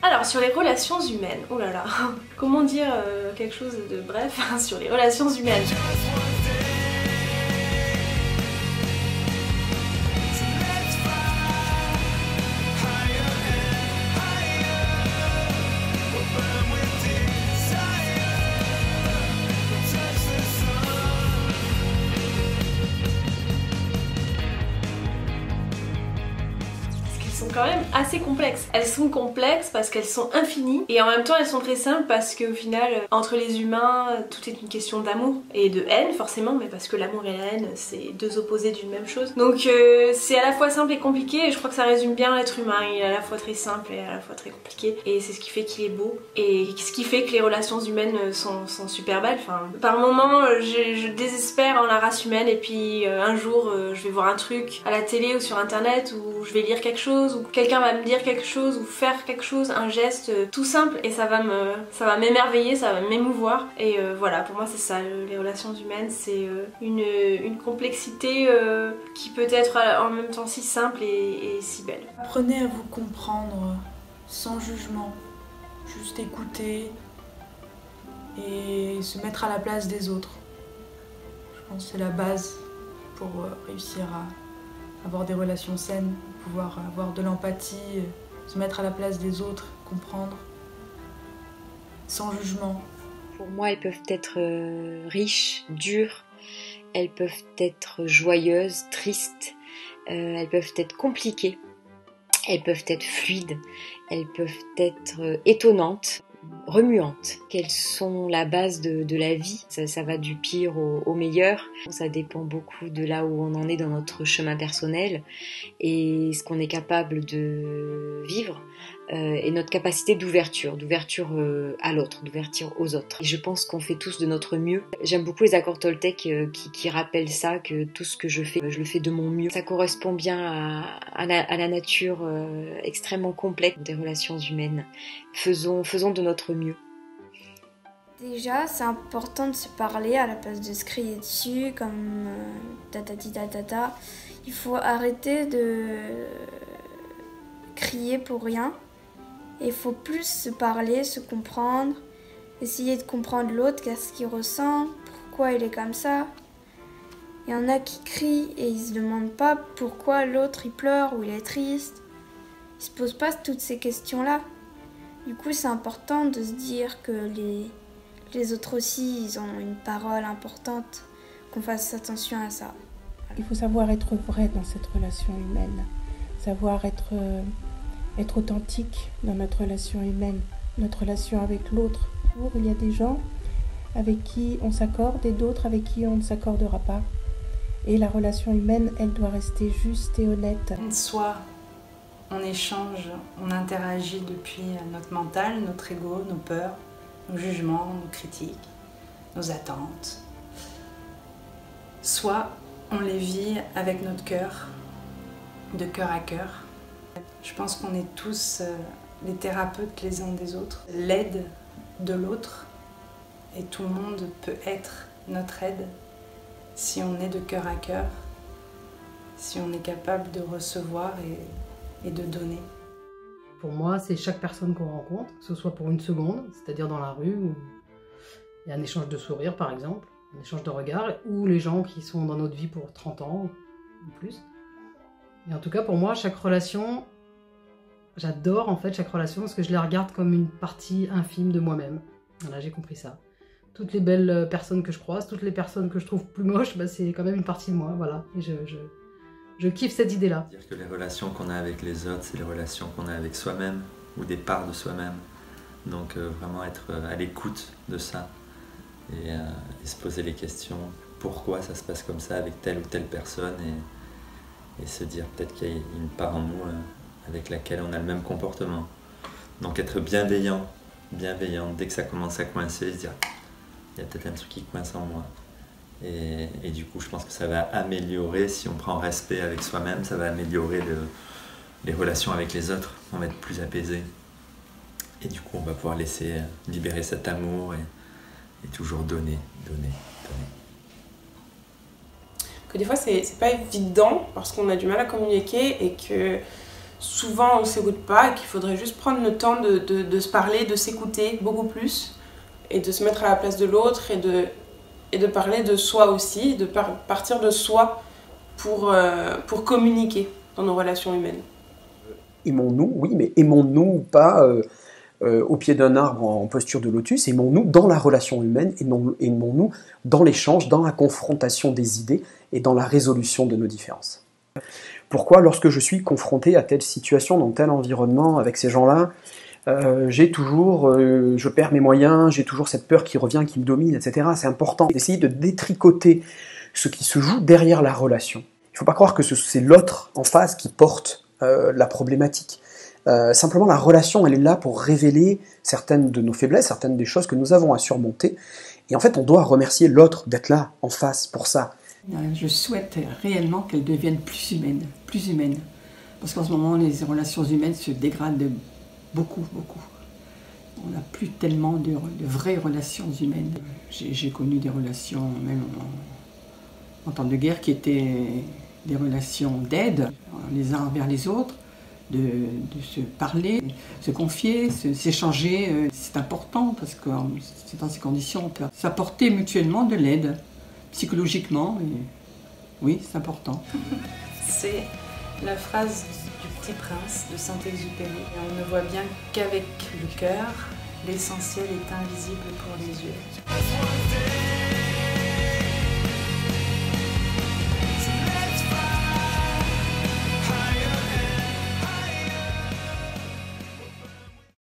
Alors sur les relations humaines, oh là là, comment dire quelque chose de bref sur les relations humaines. Quand même assez complexes. Elles sont complexes parce qu'elles sont infinies et en même temps elles sont très simples parce qu'au final entre les humains tout est une question d'amour et de haine forcément, mais parce que l'amour et la haine c'est deux opposés d'une même chose. Donc c'est à la fois simple et compliqué et je crois que ça résume bien l'être humain. Il est à la fois très simple et à la fois très compliqué et c'est ce qui fait qu'il est beau et ce qui fait que les relations humaines sont super belles. Enfin, par moments je désespère en la race humaine et puis un jour je vais voir un truc à la télé ou sur internet ou je vais lire quelque chose ou quelqu'un va me dire quelque chose ou faire quelque chose, un geste tout simple et ça va m'émerveiller, ça va m'émouvoir et voilà, pour moi c'est ça, les relations humaines, c'est une complexité qui peut être en même temps si simple et si belle. Apprenez à vous comprendre sans jugement, juste écouter et se mettre à la place des autres. Je pense que c'est la base pour réussir à avoir des relations saines, pouvoir avoir de l'empathie, se mettre à la place des autres, comprendre, sans jugement. Pour moi, elles peuvent être riches, dures, elles peuvent être joyeuses, tristes, elles peuvent être compliquées, elles peuvent être fluides, elles peuvent être étonnantes, remuantes. Quelles sont la base de la vie, ça va du pire au meilleur. Ça dépend beaucoup de là où on en est dans notre chemin personnel et ce qu'on est capable de vivre et notre capacité d'ouverture à l'autre, d'ouverture aux autres. Et je pense qu'on fait tous de notre mieux. J'aime beaucoup les accords Toltec qui rappellent ça, que tout ce que je le fais de mon mieux. Ça correspond bien à la nature extrêmement complexe des relations humaines. Faisons de notre mieux. Déjà, c'est important de se parler à la place de se crier dessus comme tatati tatata. Il faut arrêter de crier pour rien. Il faut plus se parler, se comprendre, essayer de comprendre l'autre, qu'est-ce qu'il ressent, pourquoi il est comme ça. Il y en a qui crient et ils se demandent pas pourquoi l'autre il pleure ou il est triste. Ils se posent pas toutes ces questions-là. Du coup, c'est important de se dire que les autres aussi, ils ont une parole importante, qu'on fasse attention à ça. Voilà. Il faut savoir être vrai dans cette relation humaine, savoir être authentique dans notre relation humaine, notre relation avec l'autre. Il y a des gens avec qui on s'accorde et d'autres avec qui on ne s'accordera pas. Et la relation humaine, elle doit rester juste et honnête. Soit on échange, on interagit depuis notre mental, notre ego, nos peurs, nos jugements, nos critiques, nos attentes. Soit on les vit avec notre cœur, de cœur à cœur. Je pense qu'on est tous les thérapeutes les uns des autres, l'aide de l'autre, et tout le monde peut être notre aide si on est de cœur à cœur, si on est capable de recevoir et de donner. Pour moi, c'est chaque personne qu'on rencontre, que ce soit pour une seconde, c'est-à-dire dans la rue, où il y a un échange de sourires par exemple, un échange de regards, ou les gens qui sont dans notre vie pour 30 ans ou plus. Et en tout cas, pour moi, chaque relation, j'adore en fait chaque relation parce que je les regarde comme une partie infime de moi-même. Voilà, j'ai compris ça. Toutes les belles personnes que je croise, toutes les personnes que je trouve plus moches, bah, c'est quand même une partie de moi, voilà. Et je kiffe cette idée-là. Dire que les relations qu'on a avec les autres, c'est les relations qu'on a avec soi-même, ou des parts de soi-même. Donc vraiment être à l'écoute de ça, et se poser les questions, pourquoi ça se passe comme ça avec telle ou telle personne, et se dire peut-être qu'il y a une part en nous avec laquelle on a le même comportement. Donc être bienveillant dès que ça commence à coincer, se dire il y a peut-être un truc qui coince en moi. Et du coup, je pense que ça va améliorer, si on prend respect avec soi-même, ça va améliorer les relations avec les autres. On va être plus apaisé. Et du coup, on va pouvoir laisser libérer cet amour et toujours donner. Que des fois, c'est pas évident parce qu'on a du mal à communiquer et que souvent on s'écoute pas et qu'il faudrait juste prendre le temps de se parler, de s'écouter beaucoup plus et de se mettre à la place de l'autre et de parler de soi aussi, de partir de soi pour communiquer dans nos relations humaines. Aimons-nous, oui, mais aimons-nous pas au pied d'un arbre en posture de lotus, aimons-nous dans la relation humaine, aimons-nous dans l'échange, dans la confrontation des idées et dans la résolution de nos différences. Pourquoi, lorsque je suis confronté à telle situation, dans tel environnement, avec ces gens-là, je perds mes moyens, j'ai toujours cette peur qui revient, qui me domine, etc. C'est important d'essayer de détricoter ce qui se joue derrière la relation. Il ne faut pas croire que c'est l'autre en face qui porte la problématique. Simplement, la relation, elle est là pour révéler certaines de nos faiblesses, certaines des choses que nous avons à surmonter. Et en fait, on doit remercier l'autre d'être là, en face, pour ça. Je souhaite réellement qu'elles deviennent plus humaines. Parce qu'en ce moment, les relations humaines se dégradent beaucoup. On n'a plus tellement de vraies relations humaines. J'ai connu des relations, même en temps de guerre, qui étaient des relations d'aide, les uns envers les autres, de se parler, se confier, s'échanger. C'est important parce que c'est dans ces conditions on peut s'apporter mutuellement de l'aide, psychologiquement. Et oui, c'est important. C'est la phrase du Petit Prince de Saint-Exupéry. On ne voit bien qu'avec le cœur, l'essentiel est invisible pour les yeux.